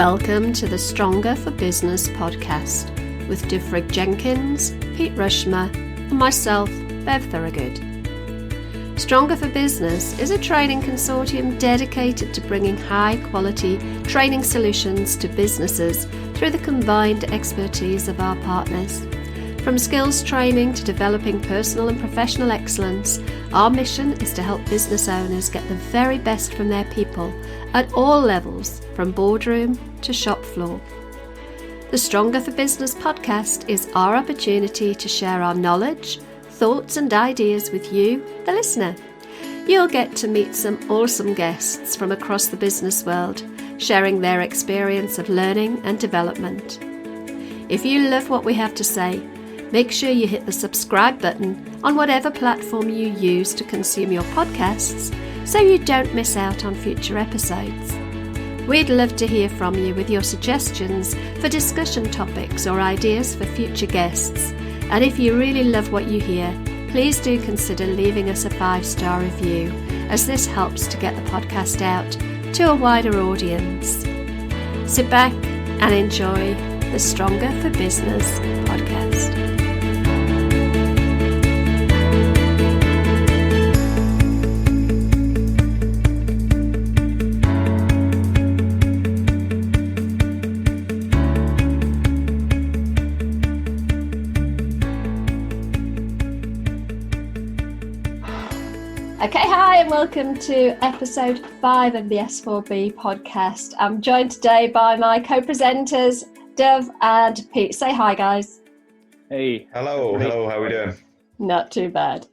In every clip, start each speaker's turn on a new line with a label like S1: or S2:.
S1: Welcome to the Stronger for Business podcast with Dyfrig Jenkins, Pete Rushmer and myself, Bev Thorogood. Stronger for Business is a training consortium dedicated to bringing high-quality training solutions to businesses through the combined expertise of our partners. From skills training to developing personal and professional excellence, our mission is to help business owners get the very best from their people at all levels, from boardroom to shop floor. The Stronger for Business podcast is our opportunity to share our knowledge, thoughts and ideas with you, the listener. You'll get to meet some awesome guests from across the business world, sharing their experience of learning and development. If you love what we have to say, make sure you hit the subscribe button on whatever platform you use to consume your podcasts so you don't miss out on future episodes. We'd love to hear from you with your suggestions for discussion topics or ideas for future guests. And if you really love what you hear, please do consider leaving us a 5-star review, as this helps to get the podcast out to a wider audience. Sit back and enjoy the Stronger for Business podcast. Okay, hi and welcome to episode 5 of the S4B podcast. I'm joined today by my co-presenters, Dev and Pete. Say hi, guys.
S2: Hey.
S3: Hello, how are we doing?
S1: Not too bad.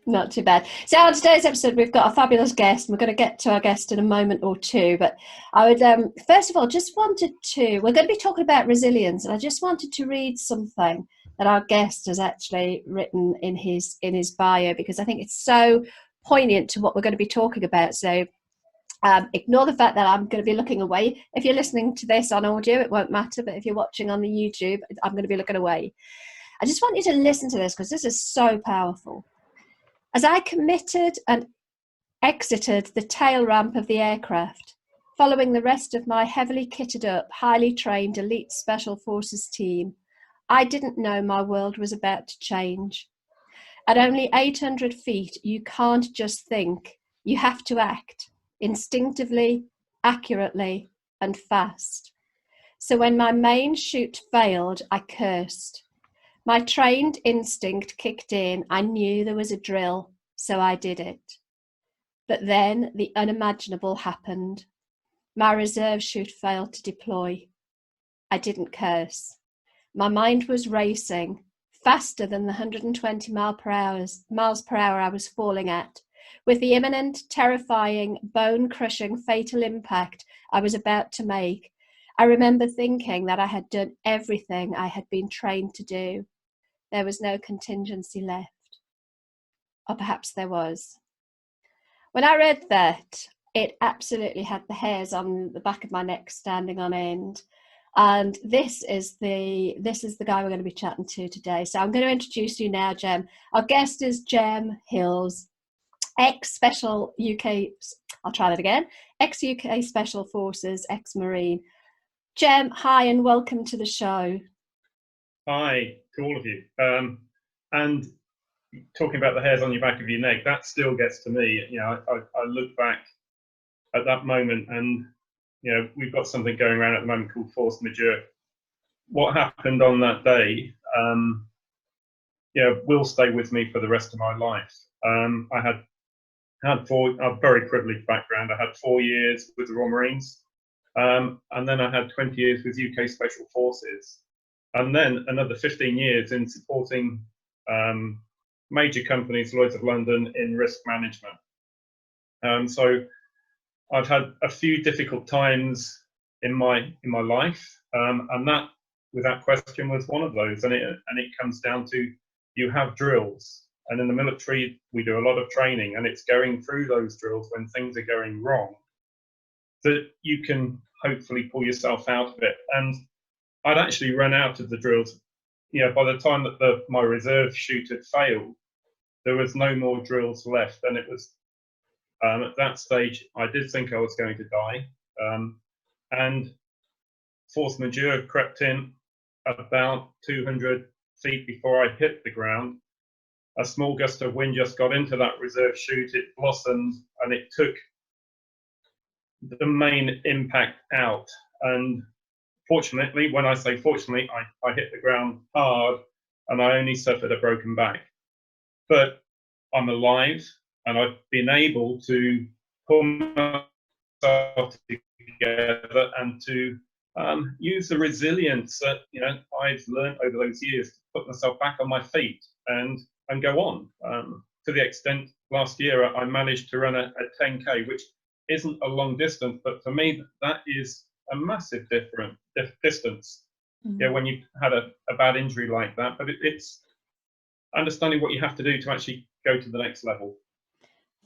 S1: So on today's episode, we've got a fabulous guest. We're going to get to our guest in a moment or two, but I would, first of all, we're going to be talking about resilience, and I just wanted to read something that our guest has actually written in his bio, because I think it's so poignant to what we're going to be talking about. So ignore the fact that I'm going to be looking away. If you're listening to this on audio, it won't matter, but if you're watching on the YouTube, I'm going to be looking away. I just want you to listen to this because this is so powerful. As I committed and exited the tail ramp of the aircraft, following the rest of my heavily kitted up, highly trained elite special forces team, I didn't know my world was about to change. At only 800 feet, you can't just think, you have to act instinctively, accurately, and fast. So when my main chute failed, I cursed. My trained instinct kicked in. I knew there was a drill, so I did it. But then the unimaginable happened. My reserve chute failed to deploy. I didn't curse. My mind was racing, faster than the 120 miles per hour I was falling at, with the imminent, terrifying, bone-crushing, fatal impact I was about to make. I remember thinking that I had done everything I had been trained to do. There was no contingency left. Or perhaps there was. When I read that, it absolutely had the hairs on the back of my neck standing on end. And this is the guy we're going to be chatting to today. So I'm going to introduce you now, Jem. Our guest is Jem Hills, ex-Special UK, I'll try that again, ex-UK Special Forces, ex-Marine. Jem, hi and welcome to the show.
S2: Hi to all of you. And talking about the hairs on your back of your neck, that still gets to me. You know, I look back at that moment and, you know, we've got something going around at the moment called force majeure. What happened on that day, will stay with me for the rest of my life. I had a very privileged background. I had 4 years with the Royal Marines, and then I had 20 years with UK Special Forces, and then another 15 years in supporting major companies, Lloyd's of London, in risk management. So I've had a few difficult times in my life, and that, without question, was one of those. And it comes down to, you have drills, and in the military we do a lot of training, and it's going through those drills when things are going wrong that you can hopefully pull yourself out of it. And I'd actually run out of the drills. You know, by the time that my reserve chute had failed, there was no more drills left, and it was at that stage I did think I was going to die. And force majeure crept in about 200 feet before I hit the ground. A small gust of wind just got into that reserve chute, it blossomed, and it took the main impact out. And fortunately, when I say fortunately, I hit the ground hard and I only suffered a broken back. But I'm alive and I've been able to pull myself together and to use the resilience that I've learned over those years to put myself back on my feet and go on. To the extent last year I managed to run a 10K, which isn't a long distance, but for me that is a massive distance. Mm-hmm. When you've had a bad injury like that, but it's understanding what you have to do to actually go to the next level.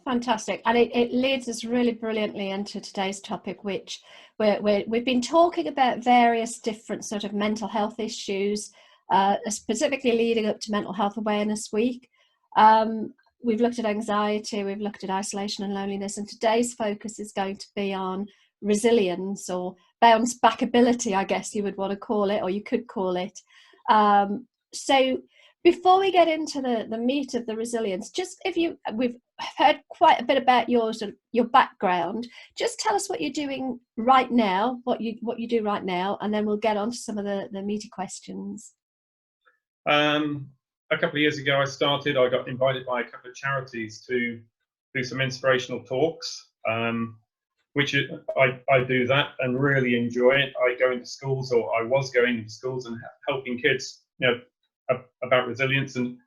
S1: Fantastic, and it leads us really brilliantly into today's topic, which we've been talking about various different sort of mental health issues, specifically leading up to Mental Health Awareness Week. We've looked at anxiety, we've looked at isolation and loneliness, and today's focus is going to be on resilience, or bounce back ability, I guess you would want to call it, or you could call it. So before we get into the meat of the resilience, we've heard quite a bit about your background. Just tell us what you're doing right now, what you do right now, and then we'll get on to some of the meaty questions.
S2: A couple of years ago, I got invited by a couple of charities to do some inspirational talks, which I do that and really enjoy it. I go into schools, or I was going into schools and helping kids, about resilience, and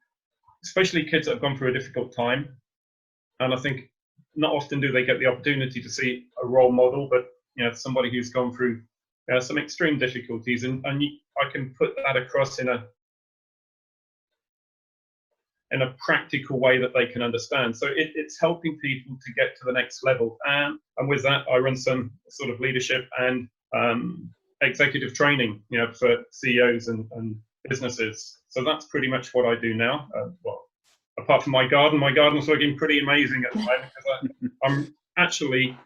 S2: especially kids that have gone through a difficult time. And I think not often do they get the opportunity to see a role model, but somebody who's gone through some extreme difficulties, and I can put that across in a practical way that they can understand. So it's helping people to get to the next level. And with that, I run some sort of leadership and executive training, for CEOs and businesses. So that's pretty much what I do now. Well, apart from my garden's looking pretty amazing at the moment, because I'm actually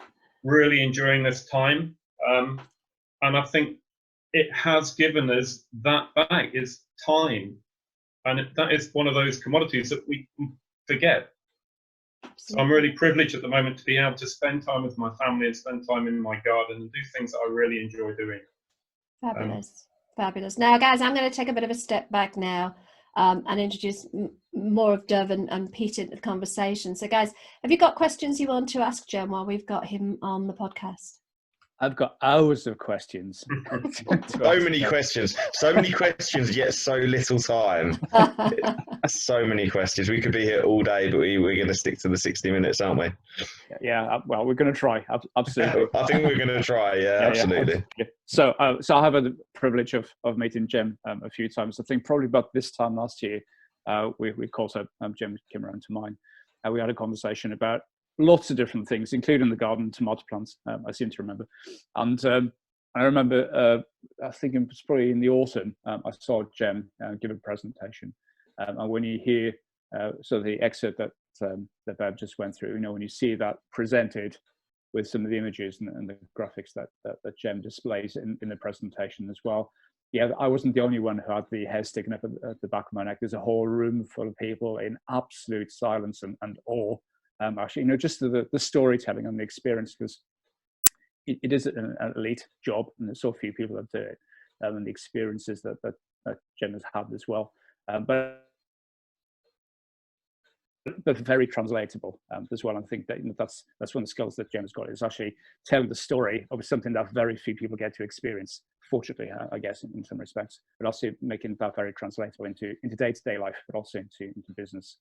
S2: really enjoying this time. And I think it has given us that back, is time. And that is one of those commodities that we forget. So I'm really privileged at the moment to be able to spend time with my family and spend time in my garden and do things that I really enjoy doing.
S1: Fabulous. Now, guys, I'm going to take a bit of a step back now and introduce more of Dove and Pete into the conversation. So, guys, have you got questions you want to ask Jem while we've got him on the podcast?
S3: I've got hours of questions.
S4: So many questions, yet so little time. So many questions. We could be here all day, but we're going to stick to the 60 minutes, aren't we?
S3: Yeah, well, we're going to try. Absolutely.
S4: I think we're going to try. Yeah, absolutely.
S3: Yeah. So I have had the privilege of meeting Jem a few times. I think probably about this time last year, we called her, Jem came around to mine. We had a conversation about lots of different things, including the garden, tomato plants, I seem to remember. And I remember, I think it was probably in the autumn, I saw Jem give a presentation. And when you hear sort of the excerpt that Bev just went through, when you see that presented with some of the images and the graphics that Jem displays in the presentation as well. Yeah, I wasn't the only one who had the hair sticking up at the back of my neck. There's a whole room full of people in absolute silence and awe. Actually, just the storytelling and the experience, because it is an elite job, and there's so few people that do it, and the experiences that Jem has had as well. But very translatable as well. I think that that's one of the skills that Jem has got, is actually telling the story of something that very few people get to experience. Fortunately, I guess in some respects, but also making that very translatable into day-to-day life, but also into business.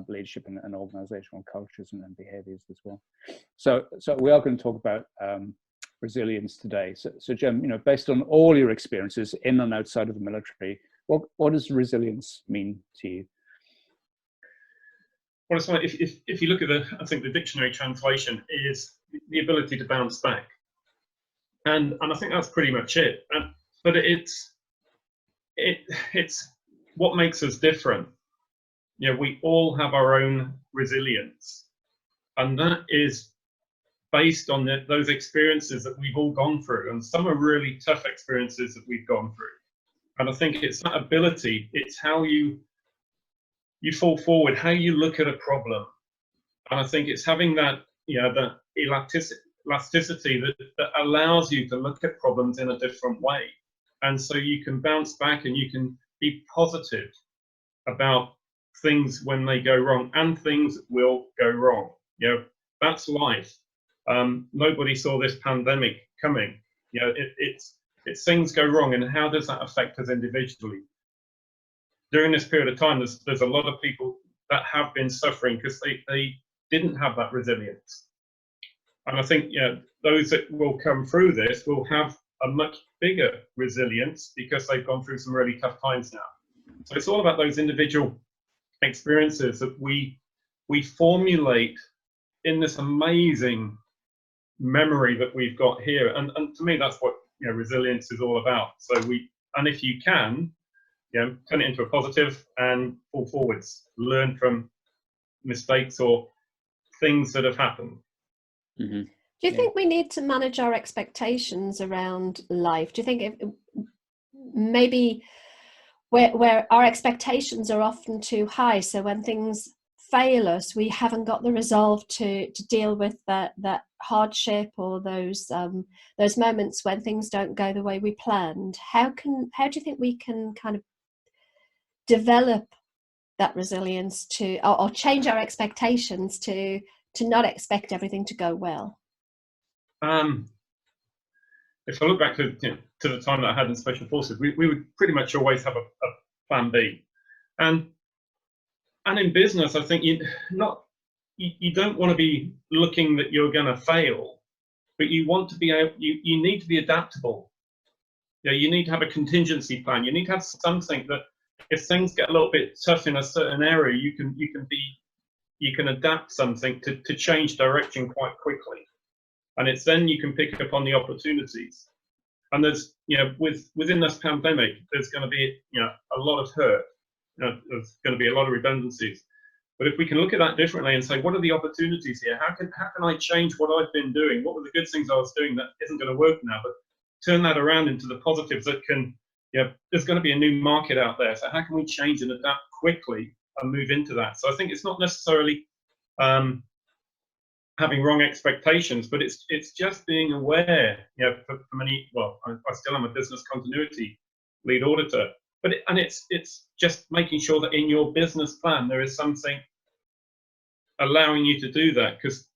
S3: Leadership and organizational cultures and behaviors as well. So we are going to talk about resilience today. So Jem, based on all your experiences in and outside of the military, what does resilience mean to you?
S2: Well, it's like if you look at I think the dictionary translation is the ability to bounce back, and I think that's pretty much it. But it's what makes us different. We all have our own resilience, and that is based on those experiences that we've all gone through, and some are really tough experiences that we've gone through. And I think it's that ability, it's how you fall forward, how you look at a problem. And I think it's having that, that elasticity that allows you to look at problems in a different way. And so you can bounce back and you can be positive about things when they go wrong, and things will go wrong. That's life. Nobody saw this pandemic coming. It's things go wrong, and how does that affect us individually? During this period of time, there's a lot of people that have been suffering because they didn't have that resilience. And I think those that will come through this will have a much bigger resilience because they've gone through some really tough times now. So it's all about those individual experiences that we formulate in this amazing memory that we've got here. And to me, that's what resilience is all about. So and if you can, turn it into a positive and fall forwards, learn from mistakes or things that have happened.
S3: Mm-hmm.
S1: Do you think we need to manage our expectations around life? Do you think maybe where our expectations are often too high, so when things fail us, we haven't got the resolve to deal with that hardship or those moments when things don't go the way we planned? How do you think we can kind of develop that resilience or change our expectations to not expect everything to go well?
S2: If I look back to the time that I had in Special Forces, we would pretty much always have a plan B. And in business, I think you don't want to be looking that you're going to fail, but you want to be you need to be adaptable. You need to have a contingency plan. You need to have something that if things get a little bit tough in a certain area, you can adapt something to change direction quite quickly. And it's then you can pick up on the opportunities. And there's, within this pandemic, there's going to be, a lot of hurt. There's going to be a lot of redundancies. But if we can look at that differently and say, what are the opportunities here? How can I change what I've been doing? What were the good things I was doing that isn't going to work now? But turn that around into the positives that can, there's going to be a new market out there. So how can we change and adapt quickly and move into that? So I think it's not necessarily having wrong expectations, but it's just being aware. For many, I still am a business continuity lead auditor, but it's just making sure that in your business plan there is something allowing you to do that, because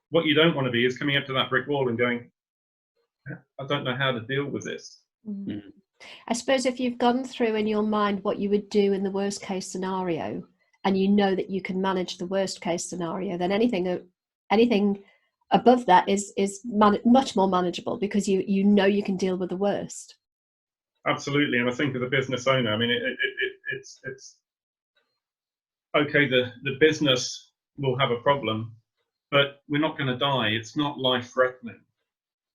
S2: what you don't want to be is coming up to that brick wall and going, I don't know how to deal with this.
S1: Mm-hmm. I suppose if you've gone through in your mind what you would do in the worst case scenario, and you know that you can manage the worst case scenario, then anything above that is much more manageable, because you know you can deal with the worst.
S2: Absolutely. And I think as a business owner, I mean, it's okay, the business will have a problem, but we're not going to die. It's not life threatening.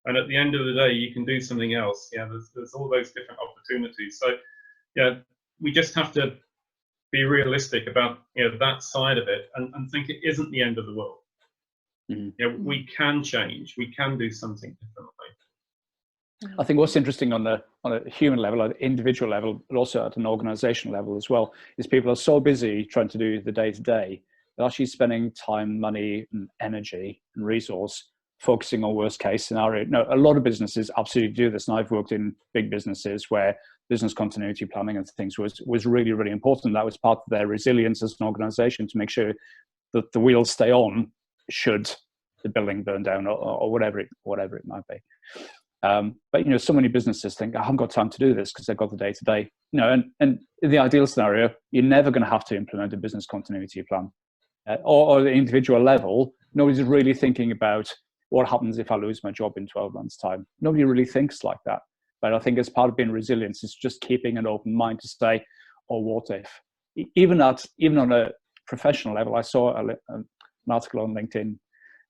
S2: And at the end of the day, you can do something else. There's all those different opportunities. So we just have to be realistic about that side of it, and think it isn't the end of the world. Mm-hmm. We can change. We can do something differently.
S3: I think what's interesting on a human level, at an individual level, but also at an organizational level as well, is people are so busy trying to do the day-to-day, they're actually spending time, money, and energy and resource focusing on worst case scenario. No, a lot of businesses absolutely do this, and I've worked in big businesses where business continuity planning and things was really, really important. That was part of their resilience as an organization, to make sure that the wheels stay on should the building burn down or whatever it might be. But so many businesses think, I haven't got time to do this because they've got the day-to-day. And in the ideal scenario, you're never going to have to implement a business continuity plan. Or at the individual level, nobody's really thinking about what happens if I lose my job in 12 months' time. Nobody really thinks like that. But I think as part of being resilient, it's just keeping an open mind to say, oh, what if? Even on a professional level, I saw an article on LinkedIn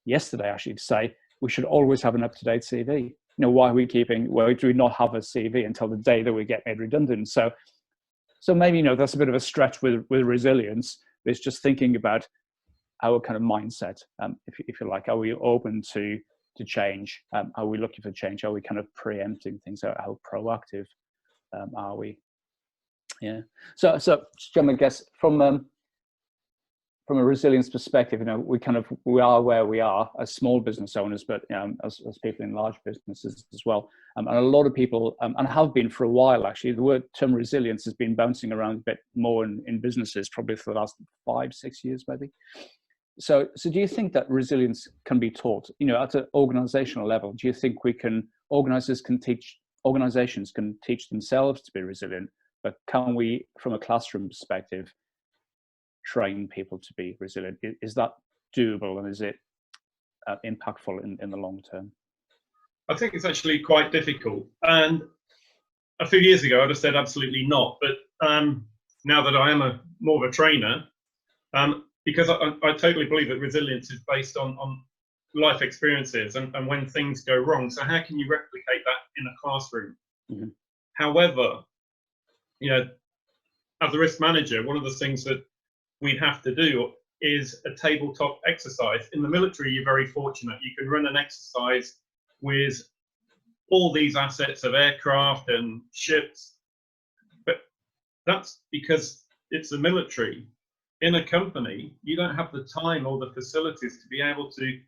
S3: yesterday actually to say we should always have an up-to-date CV. Why do we not have a CV until the day that we get made redundant? So maybe, that's a bit of a stretch with resilience. It's just thinking about our kind of mindset, if you like. Are we open to change? Are we looking for change? Are we kind of preempting things? How proactive are we? Yeah. So Jem, I guess from a resilience perspective, we are where we are as small business owners, but as people in large businesses as well. And a lot of people, and have been for a while actually, the term resilience has been bouncing around a bit more in businesses, probably for the last 5-6 years maybe. So do you think that resilience can be taught, at an organizational level? Do you think organizations can teach themselves to be resilient, but can we, from a classroom perspective, train people to be resilient? Is that doable, and is it impactful in the long term?
S2: I think it's actually quite difficult. And a few years ago, I'd have said absolutely not. But now that I am more of a trainer, because I totally believe that resilience is based on life experiences and when things go wrong. So how can you replicate that in a classroom?
S3: Mm-hmm.
S2: However, as a risk manager, one of the things that we have to do is a tabletop exercise. In the military, you're very fortunate. You can run an exercise with all these assets of aircraft and ships, but that's because it's the military. In a company, you don't have the time or the facilities to be able to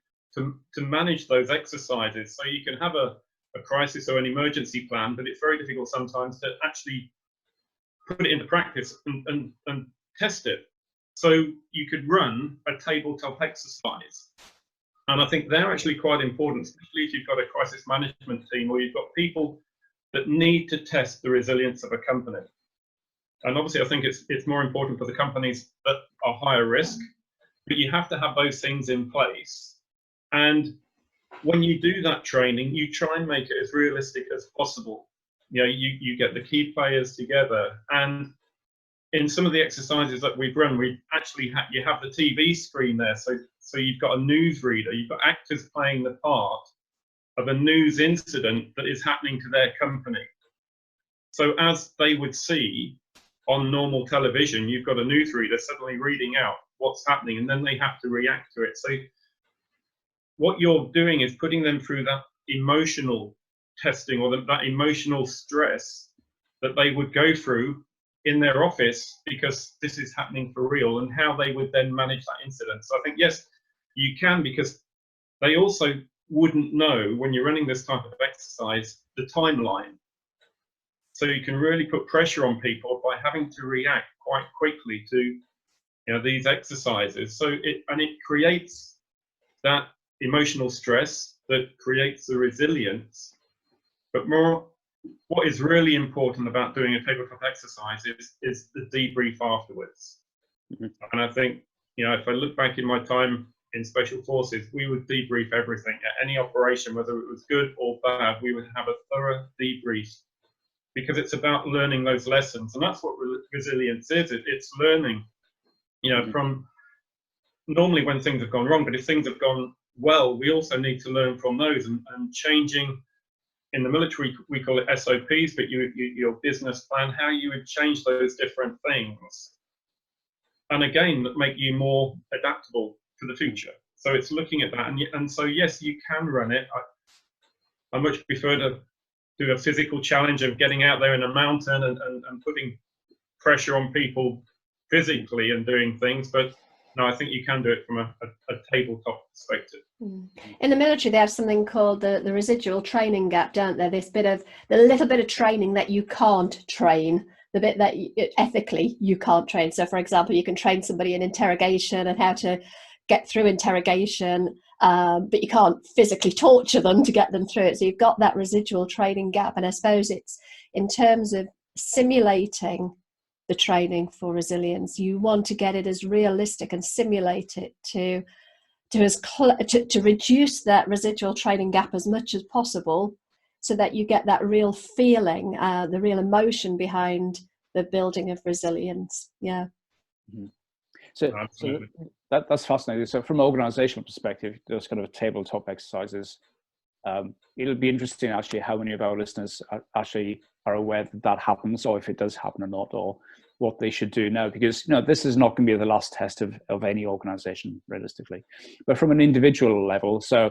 S2: manage those exercises. So you can have a crisis or an emergency plan, but it's very difficult sometimes to actually put it into practice and test it. So you could run a tabletop exercise. And I think they're actually quite important, especially if you've got a crisis management team or you've got people that need to test the resilience of a company. And obviously, I think it's more important for the companies that are higher risk, but you have to have those things in place. And when you do that training, you try and make it as realistic as possible. You get the key players together, and in some of the exercises that we've run, we actually you have the TV screen there. So you've got a news reader, you've got actors playing the part of a news incident that is happening to their company. So as they would see on normal television, you've got a newsreader suddenly reading out what's happening, and then they have to react to it. So what you're doing is putting them through that emotional testing or that emotional stress that they would go through in their office, because this is happening for real, and how they would then manage that incident. So I think, yes, you can, because they also wouldn't know when you're running this type of exercise, the timeline. So you can really put pressure on people by having to react quite quickly to these exercises. So it creates that emotional stress that creates the resilience. But what is really important about doing a tabletop exercise is the debrief afterwards. Mm-hmm. And I think, if I look back in my time in Special Forces, we would debrief everything. At any operation, whether it was good or bad, we would have a thorough debrief, because it's about learning those lessons. And that's what resilience is. It's learning, mm-hmm. from normally when things have gone wrong, but if things have gone well, we also need to learn from those and changing. In the military, we call it SOPs, but your business plan, how you would change those different things. And again, that make you more adaptable to the future. So it's looking at that. And so, yes, you can run it. I much prefer to do a physical challenge of getting out there in a mountain and putting pressure on people physically and doing things. But no, I think you can do it from a tabletop perspective.
S1: In the military, they have something called the residual training gap, don't they? The little bit of training that you can't train, the bit that ethically you can't train. So, for example, you can train somebody in interrogation and how to get through interrogation, but you can't physically torture them to get them through it. So you've got that residual training gap. And I suppose it's in terms of simulating the training for resilience, you want to get it as realistic and simulate it to reduce that residual training gap as much as possible, so that you get that real feeling, the real emotion behind the building of resilience. Yeah.
S3: Mm-hmm. So that's fascinating. So from an organizational perspective, those kind of tabletop exercises, it'll be interesting actually how many of our listeners are aware that happens, or if it does happen or not, or what they should do now, because this is not going to be the last test of any organization realistically. But from an individual level, so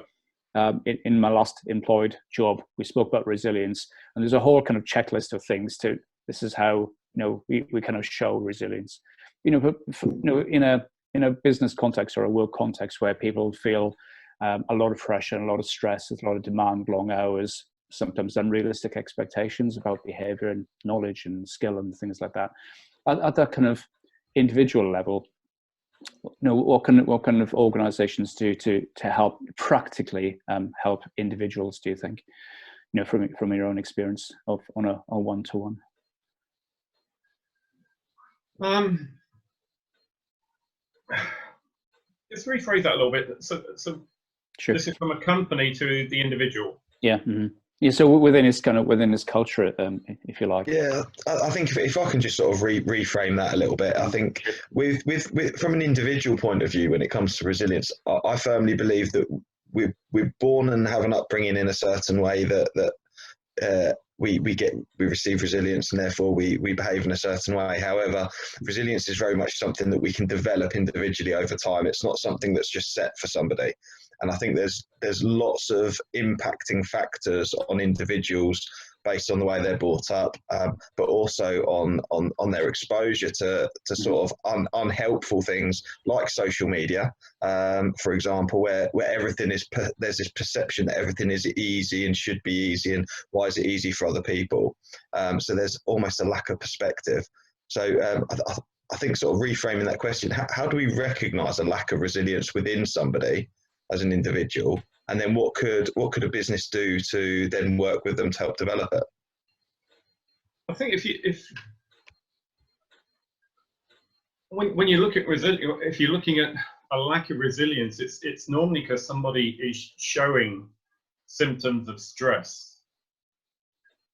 S3: in my last employed job, we spoke about resilience, and there's a whole kind of checklist of things to, this is how, we kind of show resilience, but in a business context or a work context where people feel a lot of pressure and a lot of stress, there's a lot of demand, long hours, sometimes unrealistic expectations about behavior and knowledge and skill and things like that. At that kind of individual level, what kind of organizations do to help practically help individuals, do you think, from your own experience on a one-to-one?
S2: Let's rephrase that a little bit. So sure. This is from a company to the individual.
S3: Yeah. Mm-hmm. Yeah. So within his culture, if you like.
S4: Yeah, I think if I can just sort of reframe that a little bit, I think with from an individual point of view, when it comes to resilience, I firmly believe that we're born and have an upbringing in a certain way that we receive resilience, and therefore we behave in a certain way. However, resilience is very much something that we can develop individually over time. It's not something that's just set for somebody. And I think there's lots of impacting factors on individuals based on the way they're brought up, but also on their exposure to sort of unhelpful things like social media, for example, where everything is, there's this perception that everything is easy and should be easy, and why is it easy for other people? So there's almost a lack of perspective. So I think sort of reframing that question, how do we recognise a lack of resilience within somebody as an individual, and then what could a business do to then work with them to help develop it?
S2: I think when you look at resilience, if you're looking at a lack of resilience, it's normally because somebody is showing symptoms of stress,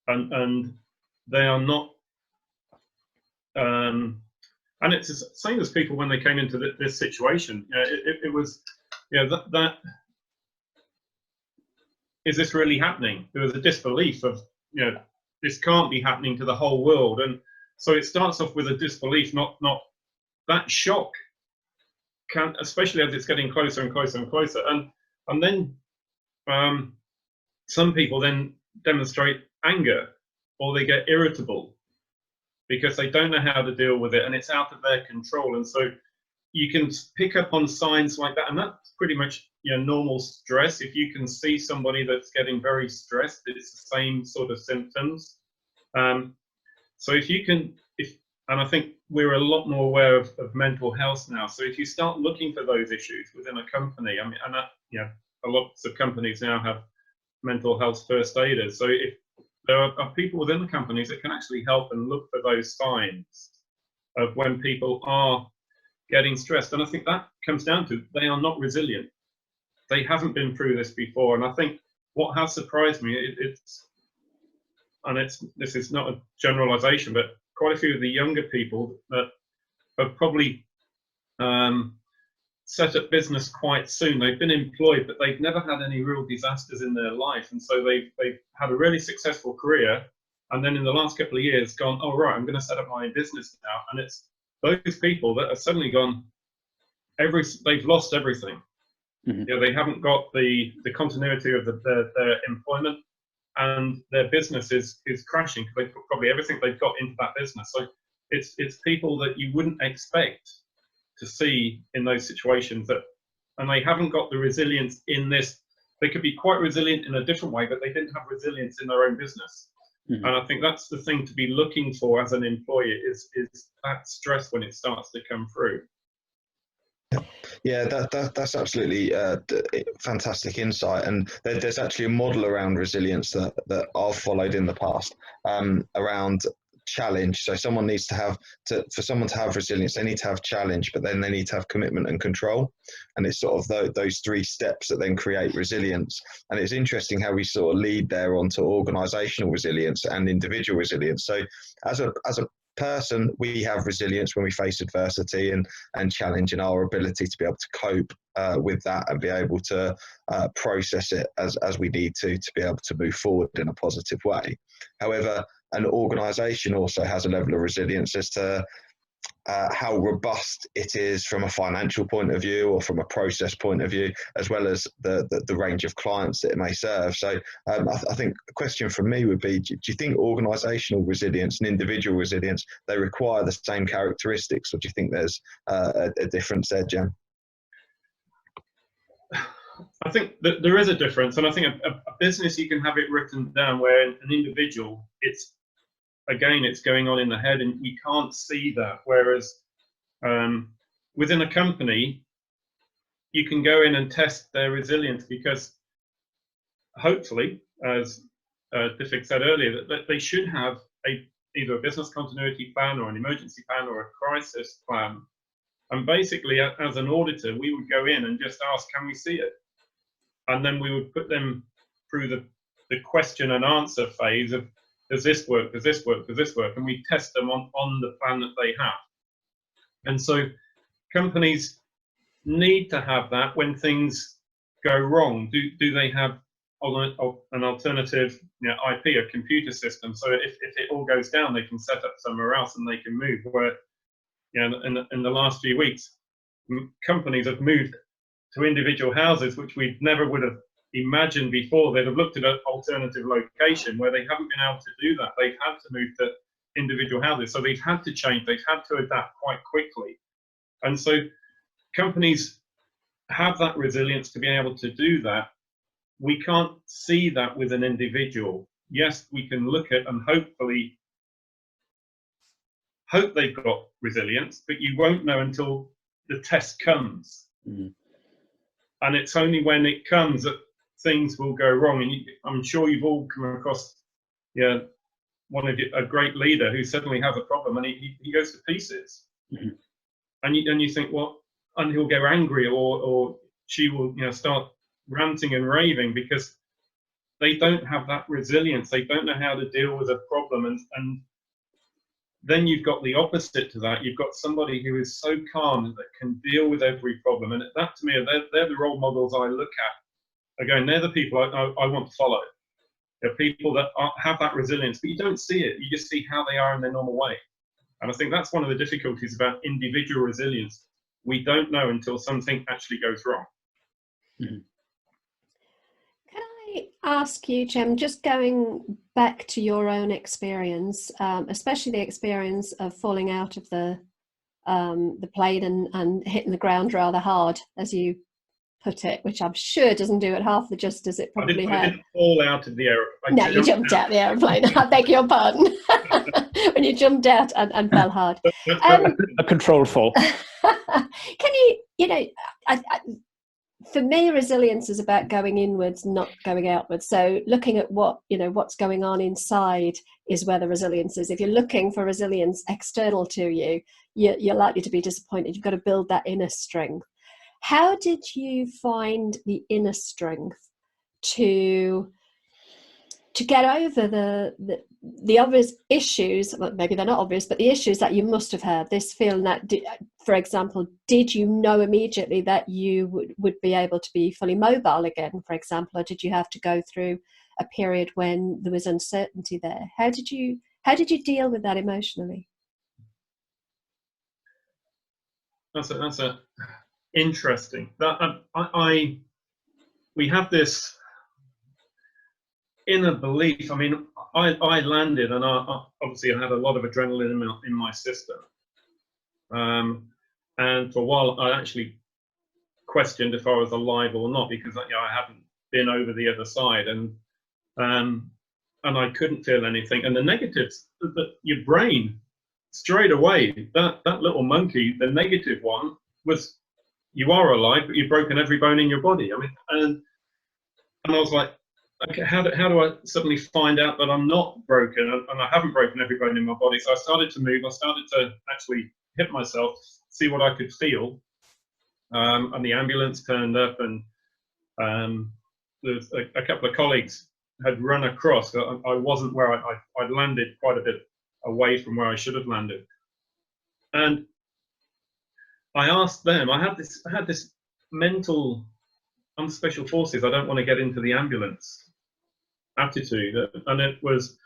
S2: and they are not. And it's the same as people when they came into this situation. It was. That is this really happening? There was a disbelief of, this can't be happening to the whole world, and so it starts off with a disbelief, not that shock. Can, especially as it's getting closer and closer and closer, and then some people then demonstrate anger, or they get irritable because they don't know how to deal with it, and it's out of their control, and so you can pick up on signs like that, and that's pretty much normal stress. If you can see somebody that's getting very stressed, it's the same sort of symptoms. So if you can, and I think we're a lot more aware of mental health now. So if you start looking for those issues within a company, I mean, and that, a lot of companies now have mental health first aiders. So if there are people within the companies that can actually help and look for those signs of when people are getting stressed, and I think that comes down to they are not resilient. They haven't been through this before, and I think what has surprised me, this is not a generalization, but quite a few of the younger people that have probably set up business quite soon. They've been employed, but they've never had any real disasters in their life, and so they've had a really successful career, and then in the last couple of years gone, oh right, I'm going to set up my own business now, and it's those people that have suddenly gone, they've lost everything. Mm-hmm. They haven't got the continuity of their employment, and their business is crashing because they've put probably everything they've got into that business. So it's people that you wouldn't expect to see in those situations, and they haven't got the resilience in this. They could be quite resilient in a different way, but they didn't have resilience in their own business. Mm-hmm. And I think that's the thing to be looking for as an employer is that stress when it starts to come through.
S4: Yeah, that's absolutely fantastic insight, and there's actually a model around resilience that I've followed in the past around challenge. So someone needs to have for someone to have resilience, they need to have challenge, but then they need to have commitment and control, and it's sort of those three steps that then create resilience. And it's interesting how we sort of lead there onto organizational resilience and individual resilience. So as a person, we have resilience when we face adversity and challenge, and our ability to be able to cope with that and be able to process it as we need to be able to move forward in a positive way. However, an organisation also has a level of resilience as to how robust it is from a financial point of view or from a process point of view, as well as the range of clients that it may serve. So I think a question from me would be, do you think organisational resilience and individual resilience, they require the same characteristics, or do you think there's a difference there, Jem?
S2: I think that there is a difference, and I think a business, you can have it written down, where an individual, it's going on in the head and we can't see that. Whereas within a company, you can go in and test their resilience, because hopefully, as Diffig said earlier, that they should have either a business continuity plan or an emergency plan or a crisis plan. And basically, as an auditor, we would go in and just ask, can we see it? And then we would put them through the question and answer phase of, does this work, does this work, does this work? And we test them on the plan that they have. And so companies need to have that when things go wrong. Do they have an alternative, IP, a computer system, so if it all goes down, they can set up somewhere else and they can move? Where, in the last few weeks, companies have moved to individual houses, which we never would have imagined before. They'd have looked at an alternative location where they haven't been able to do that. They've had to move to individual houses. So they've had to change, they've had to adapt quite quickly. And so companies have that resilience to be able to do that. We can't see that with an individual. Yes, we can look at and hopefully hope they've got resilience, but you won't know until the test comes. Mm-hmm. And it's only when it comes that things will go wrong. And I'm sure you've all come across a great leader who suddenly has a problem and he goes to pieces. Mm-hmm. And you think, well, and he'll go angry, or she will start ranting and raving, because they don't have that resilience. They don't know how to deal with a problem. And then you've got the opposite to that. You've got somebody who is so calm that can deal with every problem. And that, to me, they're the role models I look at. Again, they're the people I want to follow. They're people that have that resilience, but you don't see it. You just see how they are in their normal way. And I think that's one of the difficulties about individual resilience. We don't know until something actually goes wrong.
S1: Mm-hmm. Can I ask you, Jem, just going back to your own experience, especially the experience of falling out of the plane and hitting the ground rather hard, as you put it, which I'm sure doesn't do it half the justice it probably had.
S2: I didn't fall out of the aeroplane.
S1: No, you jumped out the aeroplane. I beg your pardon. When you jumped out and fell hard.
S3: A controlled fall.
S1: Can you, for me, resilience is about going inwards, not going outwards. So looking at what's going on inside is where the resilience is. If you're looking for resilience external to you, you're likely to be disappointed. You've got to build that inner strength. How did you find the inner strength to get over the obvious issues? Well, maybe they're not obvious, but the issues that you must have had, this feeling that, for example, did you know immediately that you would be able to be fully mobile again, for example, or did you have to go through a period when there was uncertainty there? How did you deal with that emotionally?
S2: That's interesting. That we have this inner belief. I mean, I landed, and obviously I had a lot of adrenaline in my system, and for a while I actually questioned if I was alive or not, because I hadn't been over the other side, and I couldn't feel anything. And the negatives, that your brain straight away, that little monkey, the negative one was, you are alive, but you've broken every bone in your body. I mean, and I was like, okay, how do I suddenly find out that I'm not broken and I haven't broken every bone in my body? So I started to move. I started to actually hit myself, see what I could feel. And the ambulance turned up, and there's a couple of colleagues had run across. I wasn't where I'd landed, quite a bit away from where I should have landed. And I asked them, I had this mental, I'm special forces, I don't want to get into the ambulance attitude. And it was,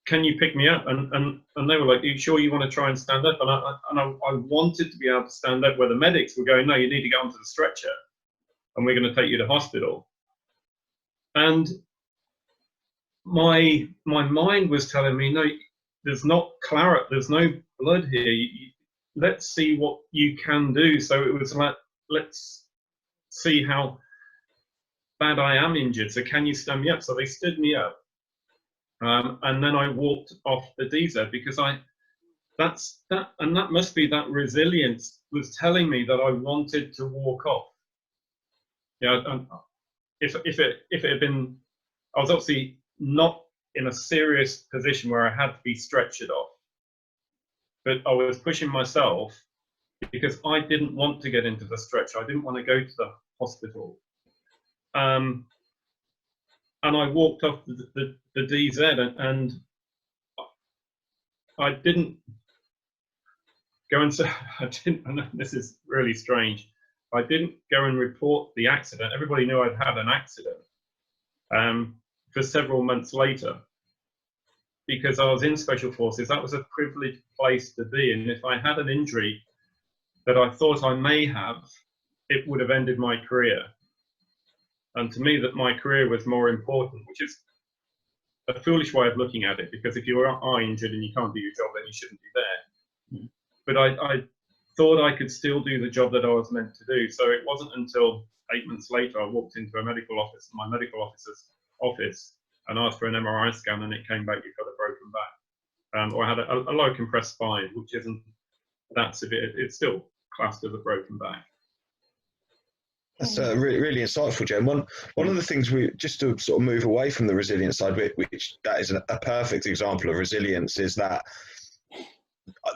S2: can you pick me up? And they were like, are you sure you want to try and stand up? And I wanted to be able to stand up, where the medics were going, no, you need to get onto the stretcher and we're going to take you to hospital. And my mind was telling me, no, there's not claret, there's no blood here. Let's see what you can do. So it was like, let's see how bad I am injured. So can you stand me up? So they stood me up. And then I walked off the DZ, because that must be that resilience was telling me that I wanted to walk off. Yeah, if it had been, I was obviously not in a serious position where I had to be stretchered off, but I was pushing myself because I didn't want to get into the stretcher. I didn't want to go to the hospital. And I walked off the DZ, and I didn't go and say, and this is really strange, I didn't go and report the accident. Everybody knew I'd had an accident for several months later, because I was in Special Forces. That was a privileged place to be. And if I had an injury that I thought I may have, it would have ended my career. And to me, that my career was more important, which is a foolish way of looking at it, because if you are injured and you can't do your job, then you shouldn't be there. But I thought I could still do the job that I was meant to do. So it wasn't until 8 months later I walked into a medical office, my medical officer's office, and asked for an MRI scan, and it came back, you've got a broken back. Or I had a low compressed spine, which isn't that severe. It's still classed as a broken back.
S4: That's really, really insightful, Jem. One of the things, we just to sort of move away from the resilience side, which that is a perfect example of resilience, is that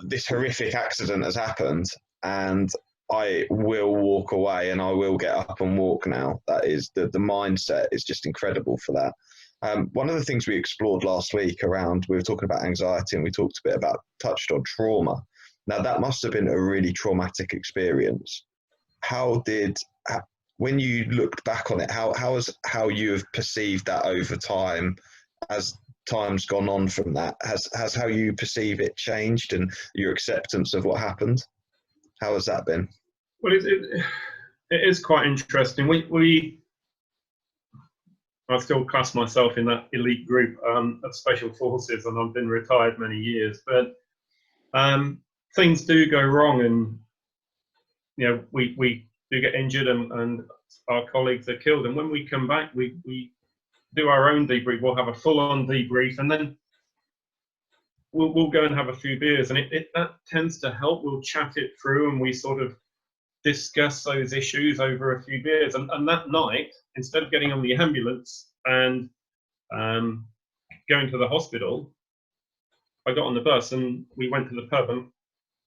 S4: this horrific accident has happened, and I will walk away and I will get up and walk now. That is the mindset is just incredible for that. One of the things we explored last week we were talking about anxiety, and we talked a bit about, touched on trauma. Now that must have been a really traumatic experience. When you looked back on it, how you have perceived that over time, as time's gone on from that, has how you perceive it changed, and your acceptance of what happened? How has that been?
S2: Well, it is quite interesting. I still class myself in that elite group of Special Forces, and I've been retired many years, but things do go wrong, and we do get injured, and our colleagues are killed. And when we come back, we do our own debrief. We'll have a full-on debrief, and then we'll go and have a few beers, and that tends to help. We'll chat it through, and we sort of discuss those issues over a few beers. And that night, instead of getting on the ambulance and going to the hospital, I got on the bus and we went to the pub, and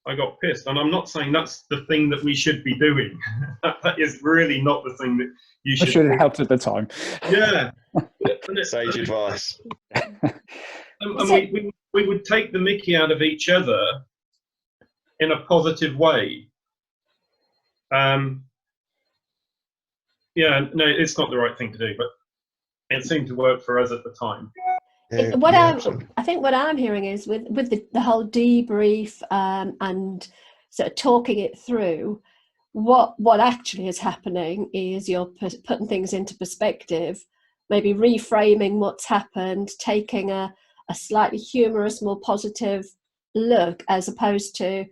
S2: I got pissed. And I'm not saying that's the thing that we should be doing. That is really not the thing that you should.
S3: I should have helped at the time.
S2: Yeah.
S4: Sage advice.
S2: And we would take the mickey out of each other in a positive way. Yeah, no, it's not the right thing to do, but it seemed to work for us at the time.
S1: I think what I'm hearing is with the whole debrief and sort of talking it through, what actually is happening is you're putting things into perspective, maybe reframing what's happened, taking a slightly humorous, more positive look, as opposed to,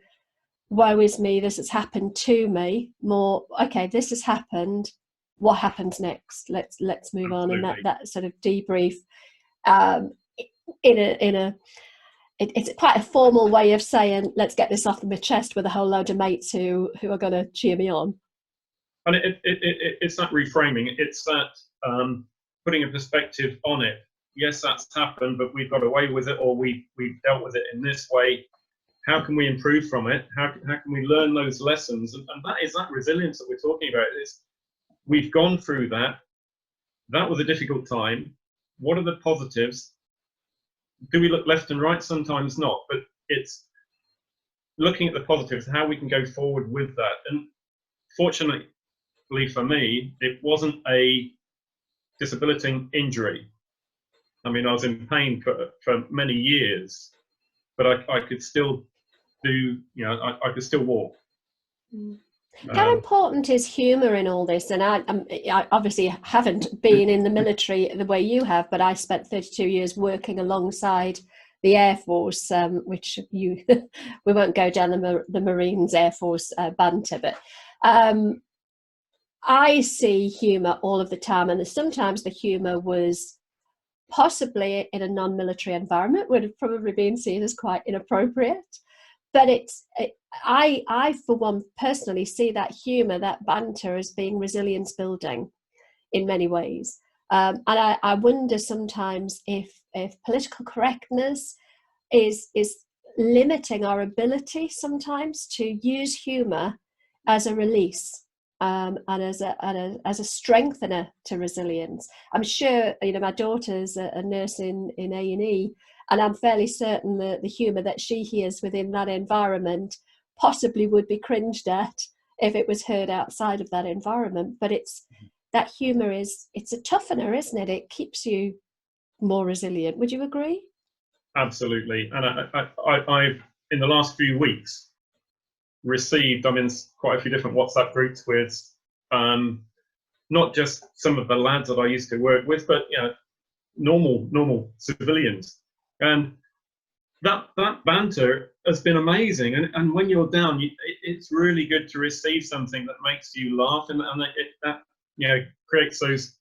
S1: woe is me, this has happened to me. More, okay, this has happened, what happens next? Let's move on. And that sort of debrief, it's quite a formal way of saying, let's get this off my chest with a whole load of mates who are going to cheer me on.
S2: And it's that reframing. It's that putting a perspective on it. Yes, that's happened, but we've got away with it, or we've dealt with it in this way. How can we improve from it? How can we learn those lessons? And that is that resilience that we're talking about. We've gone through that. That was a difficult time. What are the positives? Do we look left and right? Sometimes not, but it's looking at the positives, how we can go forward with that. And fortunately for me, it wasn't a disabilitating injury. I mean, I was in pain for many years, but I could still do, I could still walk.
S1: How important is humour in all this? And I obviously haven't been in the military the way you have, but I spent 32 years working alongside the Air Force, which we won't go down the Marines Air Force banter, but I see humour all of the time, and sometimes the humour was possibly in a non-military environment would have probably been seen as quite inappropriate. But I for one personally see that humour, that banter, as being resilience building in many ways. And I wonder sometimes if political correctness is limiting our ability sometimes to use humour as a release. And as a strengthener to resilience. I'm sure, my daughter's a nurse in A&E, and I'm fairly certain that the humour that she hears within that environment possibly would be cringed at if it was heard outside of that environment. But that humour it's a toughener, isn't it? It keeps you more resilient. Would you agree?
S2: Absolutely. And I've in the last few weeks received, I'm in quite a few different WhatsApp groups with not just some of the lads that I used to work with, but normal civilians, and that banter has been amazing. And when you're down, it's really good to receive something that makes you laugh, and that creates those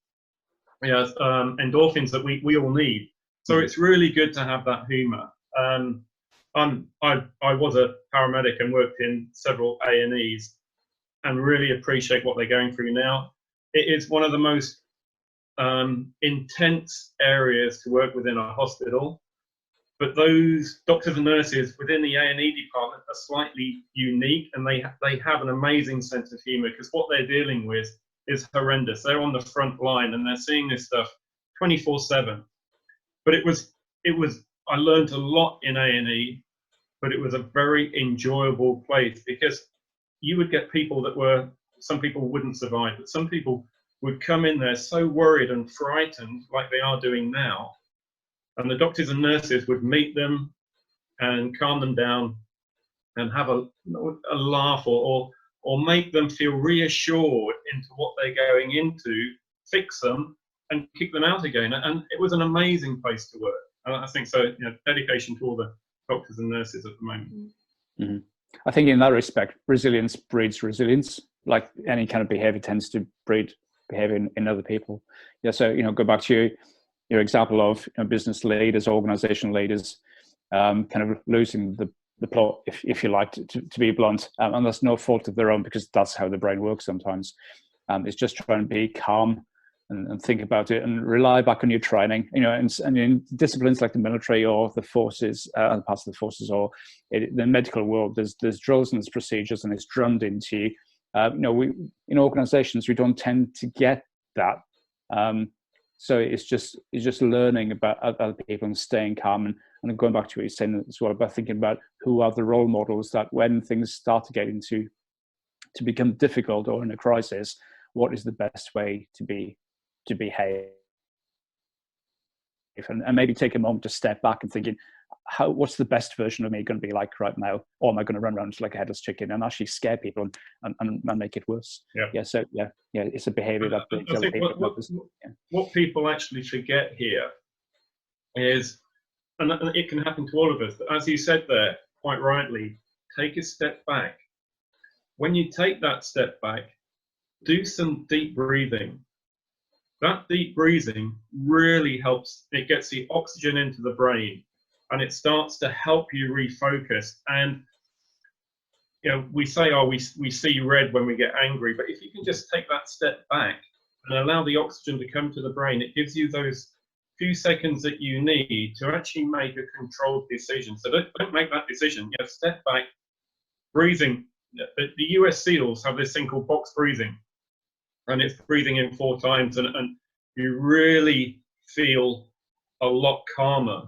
S2: endorphins that we all need. So it's really good to have that humour. I was a paramedic and worked in several A&Es, and really appreciate what they're going through now. It is one of the most intense areas to work within a hospital, but those doctors and nurses within the A&E department are slightly unique, and they have an amazing sense of humour, because what they're dealing with is horrendous. They're on the front line and they're seeing this stuff 24/7. But I learned a lot in A&E, but it was a very enjoyable place, because you would get people some people wouldn't survive, but some people would come in there so worried and frightened, like they are doing now. And the doctors and nurses would meet them and calm them down and have a laugh, or make them feel reassured into what they're going into, fix them and kick them out again. And it was an amazing place to work. And I think so, dedication to all the doctors and nurses at the moment.
S3: Mm-hmm. I think in that respect, resilience breeds resilience. Like any kind of behavior tends to breed behavior in other people. Yeah. So, go back to your example of business leaders, organizational leaders, kind of losing the plot, if you like, to be blunt. And that's no fault of their own, because that's how the brain works sometimes. It's just trying to be calm and think about it and rely back on your training, and in disciplines like the military or the forces, other parts of the forces, or the medical world, there's drills and there's procedures, and it's drummed into you. We in organizations, we don't tend to get that. So it's just learning about other people and staying calm, and going back to what you're saying as well about thinking about who are the role models, that when things start to get to become difficult or in a crisis, what is the best way to behave, and maybe take a moment to step back and thinking, what's the best version of me going to be like right now, or am I going to run around like a headless chicken and actually scare people and make it worse? So it's a behavior that brings other people.
S2: What people actually forget here is, and it can happen to all of us, but as you said there quite rightly, take a step back. When you take that step back, do some deep breathing. That deep breathing really helps. It gets the oxygen into the brain, and it starts to help you refocus. And we say, we see red when we get angry, but if you can just take that step back and allow the oxygen to come to the brain, it gives you those few seconds that you need to actually make a controlled decision. So don't make that decision. Step back, breathing. The US SEALs have this thing called box breathing, and it's breathing in 4 times, and you really feel a lot calmer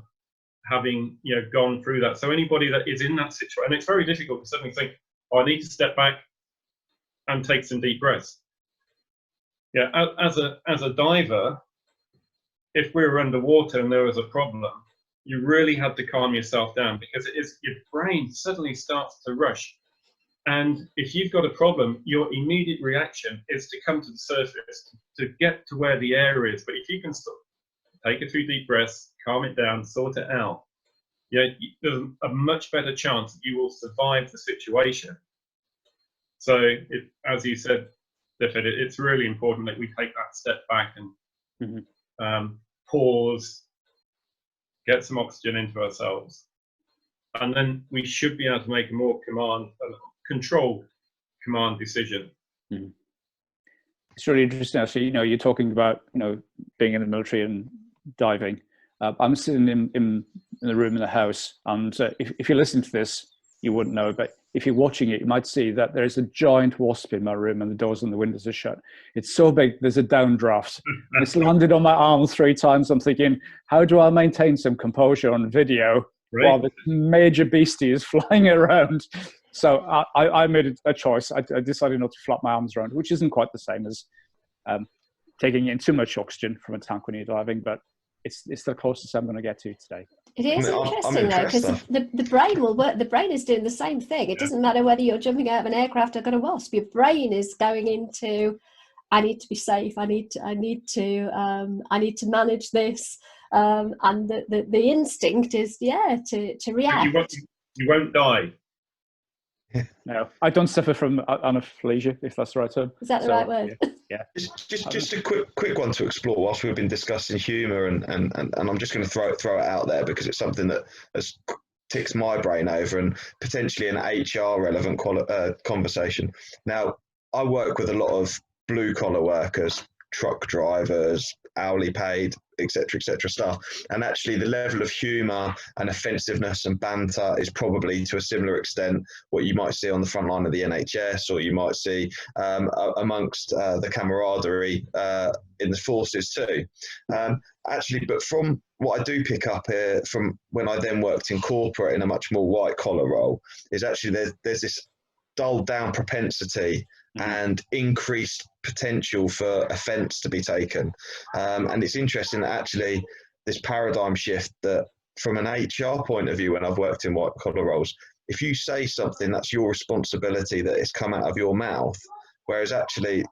S2: having gone through that. So anybody that is in that situation, and it's very difficult to suddenly think, I need to step back and take some deep breaths. As a diver, if we were underwater and there was a problem, you really had to calm yourself down, because it is, your brain suddenly starts to rush. And if you've got a problem, your immediate reaction is to come to the surface, to get to where the air is. But if you can take a few deep breaths, calm it down, sort it out, there's a much better chance that you will survive the situation. So, as you said, Clifford, it's really important that we take that step back and pause, get some oxygen into ourselves, and then we should be able to make a more controlled command decision.
S3: It's really interesting, actually. You're talking about being in the military and diving. I'm sitting in the room in the house, and if you listen to this, you wouldn't know, but if you're watching it, you might see that there's a giant wasp in my room, and the doors and the windows are shut. It's so big, there's a downdraft. It's landed on my arm 3 times. I'm thinking, how do I maintain some composure on video while this major beastie is flying around? So I made a choice. I decided not to flap my arms around, which isn't quite the same as taking in too much oxygen from a tank when you're diving, but it's the closest I'm going to get to today.
S1: It is interesting though, because the brain will work. The brain is doing the same thing. It doesn't matter whether you're jumping out of an aircraft or got a wasp. Your brain is going into, I need to be safe. I need to manage this. And the instinct is to react.
S2: You won't die.
S3: No, I don't suffer from anaphylaxia, if that's the right term.
S1: Is that the right word?
S3: Yeah.
S4: Just a quick one to explore whilst we've been discussing humour, and I'm just going to throw it out there because it's something that has ticks my brain over, and potentially an HR relevant conversation. Now, I work with a lot of blue collar workers, truck drivers, hourly paid, etc., stuff. And actually the level of humour and offensiveness and banter is probably to a similar extent what you might see on the front line of the NHS, or you might see amongst the camaraderie in the forces too. Actually, but from what I do pick up here from when I then worked in corporate in a much more white collar role, is actually there's this dulled down propensity and increased potential for offence to be taken. And it's interesting that actually this paradigm shift, that from an HR point of view, when I've worked in white collar roles, if you say something, that's your responsibility that it's come out of your mouth, whereas actually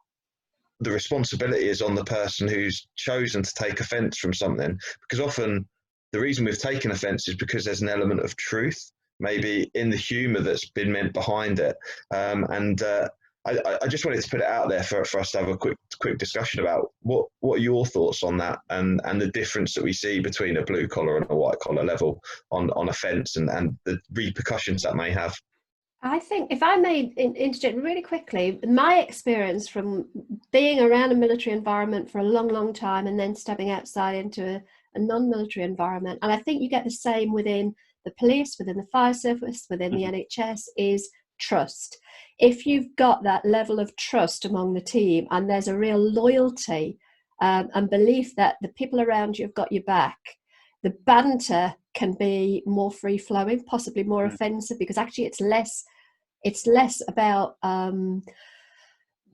S4: the responsibility is on the person who's chosen to take offence from something, because often the reason we've taken offence is because there's an element of truth maybe in the humour that's been meant behind it. I just wanted to put it out there for us to have a quick discussion about what are your thoughts on that, and the difference that we see between a blue collar and a white collar level on offence and the repercussions that may have.
S1: I think if I may interject really quickly, my experience from being around a military environment for a long time and then stepping outside into a non-military environment, and I think you get the same within the police, within the fire service, within the NHS, is trust. If you've got that level of trust among the team, and there's a real loyalty and belief that the people around you have got your back, the banter can be more free-flowing, possibly more offensive, because actually it's less about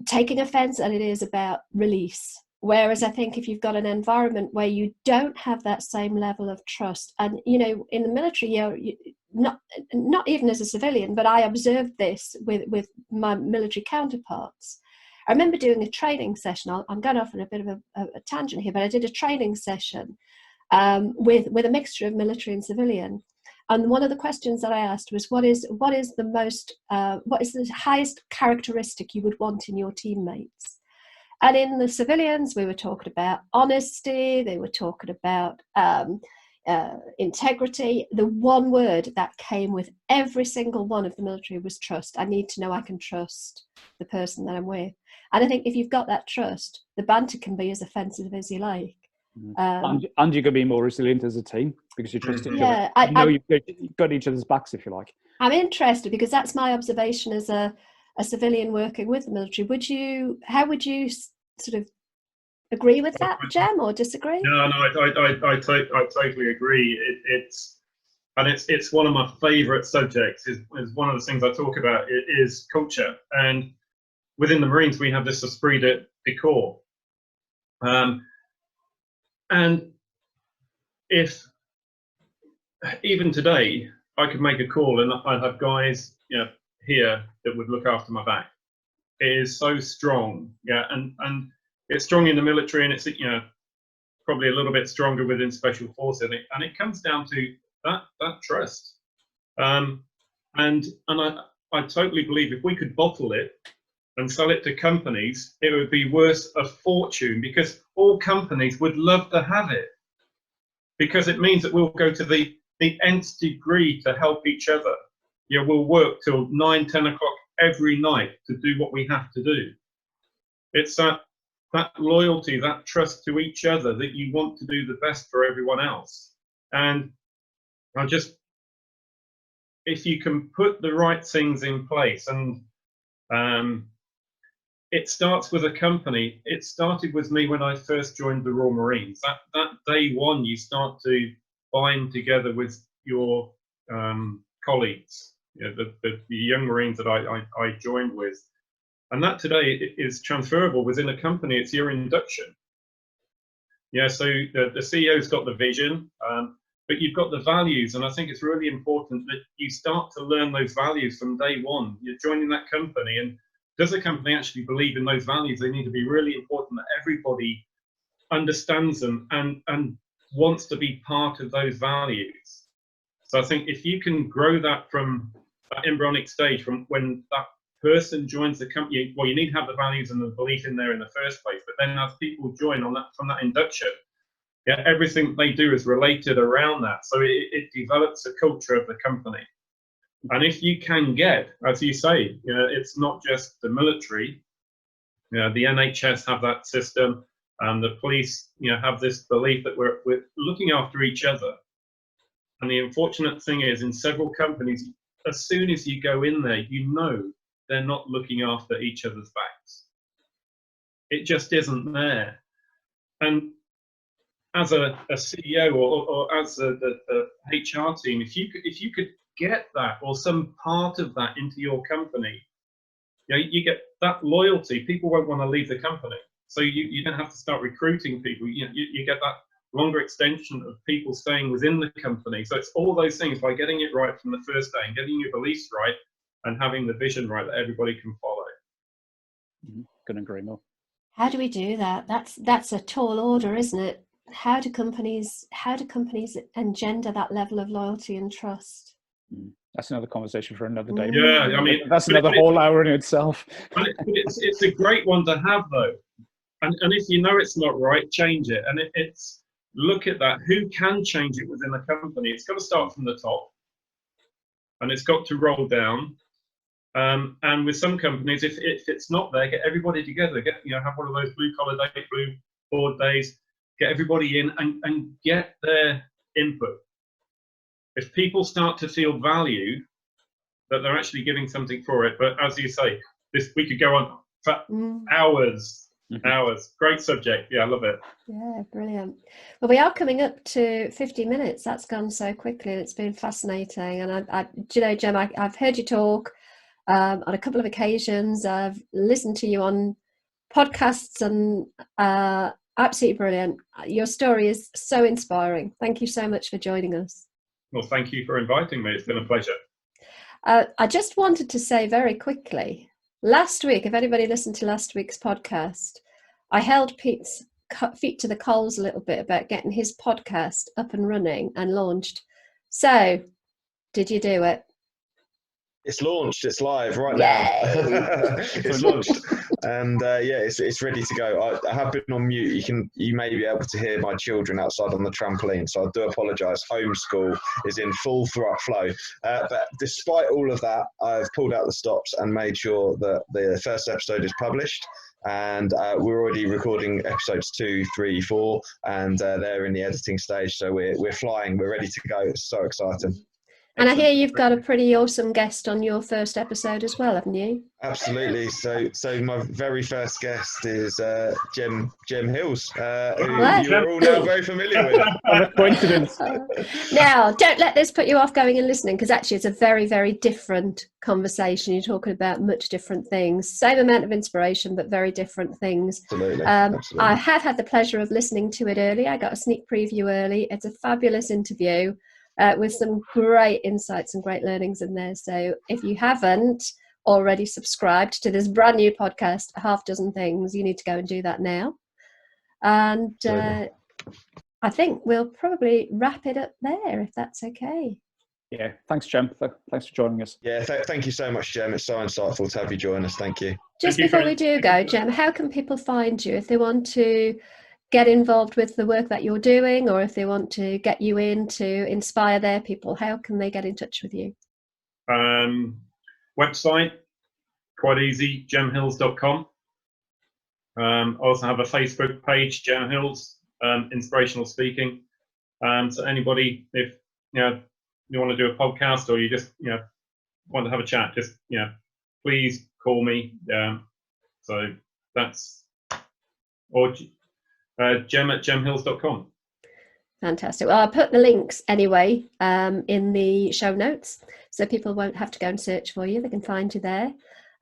S1: taking offence than it is about release. Whereas I think if you've got an environment where you don't have that same level of trust, and in the military, you not even as a civilian, but I observed this with my military counterparts. I remember doing a training session. I'm going off on a bit of a tangent here, but I did a training session with a mixture of military and civilian. And one of the questions that I asked was, what is the highest characteristic you would want in your teammates? And in the civilians, we were talking about honesty. They were talking about integrity. The one word that came with every single one of the military was trust. I need to know I can trust the person that I'm with. And I think if you've got that trust, the banter can be as offensive as you like.
S3: And you can be more resilient as a team because you trust each other. You've got each other's backs, if you like. I'm
S1: interested because that's my observation as a civilian working with the military. How would you sort of agree with that, Jem, or disagree?
S2: No, I totally agree. It's one of my favourite subjects. Is one of the things I talk about. It is culture, and within the Marines we have this esprit de corps, and if even today I could make a call and I'd have guys, you know, here that would look after my back. It is so strong, yeah, and it's strong in the military, and it's, you know, probably a little bit stronger within special forces, and it comes down to that trust. And I totally believe if we could bottle it and sell it to companies, it would be worth a fortune, because all companies would love to have it, because it means that we'll go to the nth degree to help each other. You know, we'll work till 9, 10 o'clock every night to do what we have to do. It's that loyalty, that trust to each other, that you want to do the best for everyone else. And if you can put the right things in place, and it starts with a company. It started with me when I first joined the Royal Marines. That day one, you start to bind together with your colleagues, you know, the young Marines that I joined with. And that today is transferable within a company. It's your induction. Yeah, so the CEO's got the vision, but you've got the values. And I think it's really important that you start to learn those values from day one. You're joining that company, and does the company actually believe in those values? They need to be really important that everybody understands them and wants to be part of those values. So I think if you can grow that from that embryonic stage, from when that person joins the company, well, you need to have the values and the belief in there in the first place, but then as people join on that, from that induction, yeah, everything they do is related around that. So it develops a culture of the company. And if you can get, as you say, you know, it's not just the military, you know, the NHS have that system, and the police, you know, have this belief that we're looking after each other. And the unfortunate thing is, in several companies, as soon as you go in there, you know they're not looking after each other's backs. It just isn't there. And as a CEO or as the HR team, if you could get that or some part of that into your company, you know, you get that loyalty. People won't want to leave the company. So you don't have to start recruiting people. You get that longer extension of people staying within the company. So it's all those things by getting it right from the first day and getting your beliefs right and having the vision right that everybody can follow.
S3: Couldn't agree more.
S1: How do we do that? That's a tall order, isn't it? How do companies engender that level of loyalty and trust?
S3: That's another conversation for another day.
S2: Yeah, I mean,
S3: that's another whole hour in itself.
S2: It's a great one to have, though. And if you know it's not right, change it. And it's look at that. Who can change it within a company? It's got to start from the top, and it's got to roll down. And with some companies, if it's not there, get everybody together. Have one of those blue collar day, blue board days. Get everybody in and get their input. If people start to feel value, that they're actually giving something for it. But as you say, we could go on for hours. Hours. Great subject. Yeah, I love it.
S1: Yeah, brilliant. Well, we are coming up to 50 minutes. That's gone so quickly, and it's been fascinating. And I you know, Jem, I've heard you talk on a couple of occasions. I've listened to you on podcasts, and absolutely brilliant. Your story is so inspiring. Thank you so much for joining us.
S2: Well, thank you for inviting me. It's been a pleasure.
S1: I just wanted to say very quickly, last week, if anybody listened to last week's podcast, I held Pete's feet to the coals a little bit about getting his podcast up and running and launched. So, did you do it?
S4: It's launched. It's live right now. It's launched, and it's ready to go. I have been on mute. You may be able to hear my children outside on the trampoline, so I do apologise. Homeschool is in full flow, but despite all of that, I've pulled out the stops and made sure that the first episode is published. And we're already recording episodes 2, 3, 4, and they're in the editing stage. So we're flying. We're ready to go. It's so exciting.
S1: And I hear you've got a pretty awesome guest on your first episode as well, haven't you?
S4: Absolutely. So my very first guest is Jem Hills, who you're all now very familiar with.
S3: What a coincidence.
S1: Now, don't let this put you off going and listening, because actually it's a very, very different conversation. You're talking about much different things. Same amount of inspiration, but very different things.
S4: Absolutely.
S1: I have had the pleasure of listening to it early. I got a sneak preview early. It's a fabulous interview with some great insights and great learnings in there. So if you haven't already subscribed to this brand new podcast, Half Dozen Things, you need to go and do that now. And I think we'll probably wrap it up there, if that's okay.
S3: Yeah, thanks, Jem. Thanks for joining us.
S4: Yeah, thank you so much, Jem. It's so insightful to have you join us. Thank you.
S1: Just before we do go, Jem, how can people find you if they want to get involved with the work that you're doing, or if they want to get you in to inspire their people? How can they get in touch with you?
S2: Website, quite easy, jemhills.com. I also have a Facebook page, Jem Hills, inspirational speaking. So anybody, if you want to do a podcast, or you just want to have a chat, just please call me. So that's, or Jem at jemhills.com.
S1: Fantastic. Well, I'll put the links anyway in the show notes, so people won't have to go and search for you. They can find you there.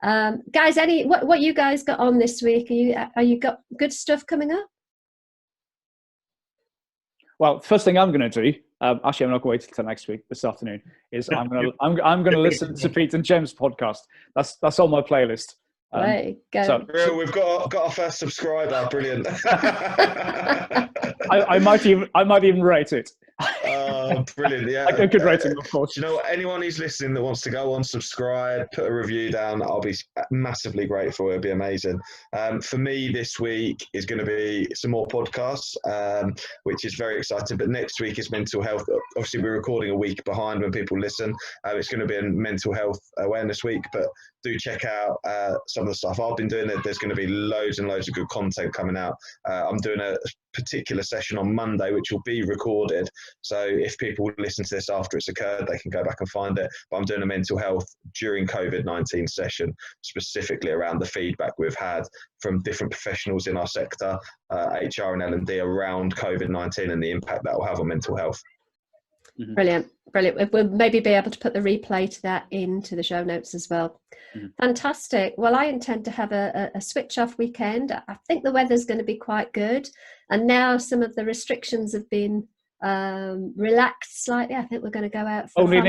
S1: Guys, what you guys got on this week? Are you got good stuff coming up?
S3: Well, first thing I'm going to do, actually, I'm not going to wait until next week. This afternoon is I'm going to listen to Pete and Jem's podcast. That's on my playlist.
S1: Right, go.
S3: So
S4: We've got our first subscriber. Brilliant.
S3: I might even rate it.
S4: Brilliant. Yeah,
S3: a good rating, of course.
S4: Do you know what? Anyone who's listening that wants to go on, subscribe, put a review down, I'll be massively grateful. It'll be amazing. For me, this week is going to be some more podcasts, which is very exciting. But next week is mental health. Obviously, we're recording a week behind when people listen. It's going to be a mental health awareness week, but do check out some of the stuff I've been doing. There's going to be loads and loads of good content coming out. I'm doing a particular session on Monday, which will be recorded. So if people listen to this after it's occurred, they can go back and find it. But I'm doing a mental health during COVID-19 session, specifically around the feedback we've had from different professionals in our sector, HR and L&D, around COVID-19 and the impact that will have on mental health.
S3: Mm-hmm.
S1: Brilliant. We'll maybe be able to put the replay to that into the show notes as well. Mm-hmm. Fantastic. Well, I intend to have a switch off weekend. I think the weather's going to be quite good, and now some of the restrictions have been relaxed slightly. I think we're going to go out for
S3: only in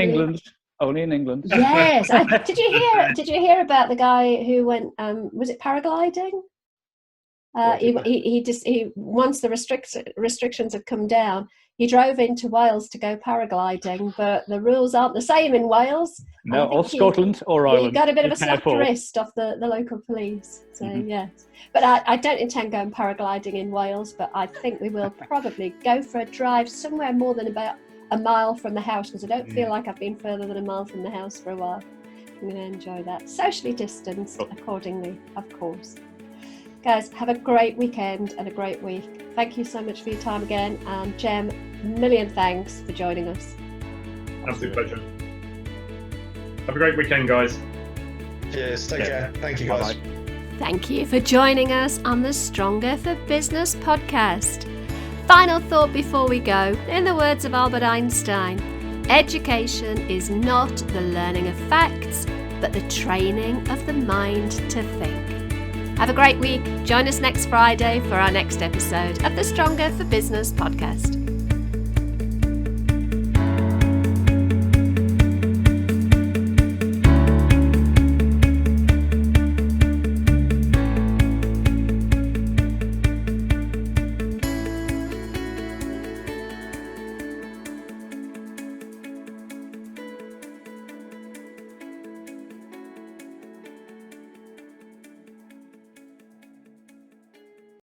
S3: England.
S1: Yes. Did you hear about the guy who went? Was it paragliding? He once the restrictions had come down, he drove into Wales to go paragliding, but the rules aren't the same in Wales.
S3: No, or Scotland or Ireland.
S1: He got a bit of a slap wrist off the local police. So yes, but I don't intend going paragliding in Wales, but I think we will probably go for a drive somewhere more than about a mile from the house, because I don't feel like I've been further than a mile from the house for a while. I'm going to enjoy that, socially distanced accordingly, of course. Guys, have a great weekend and a great week. Thank you so much for your time again. And Jem, a million thanks for joining us.
S2: Absolute pleasure. Have a great weekend, guys.
S4: Cheers. Take care. Thank you, guys.
S3: Bye-bye.
S1: Thank you for joining us on the Stronger for Business podcast. Final thought before we go. In the words of Albert Einstein, education is not the learning of facts, but the training of the mind to think. Have a great week. Join us next Friday for our next episode of the Stronger for Business podcast.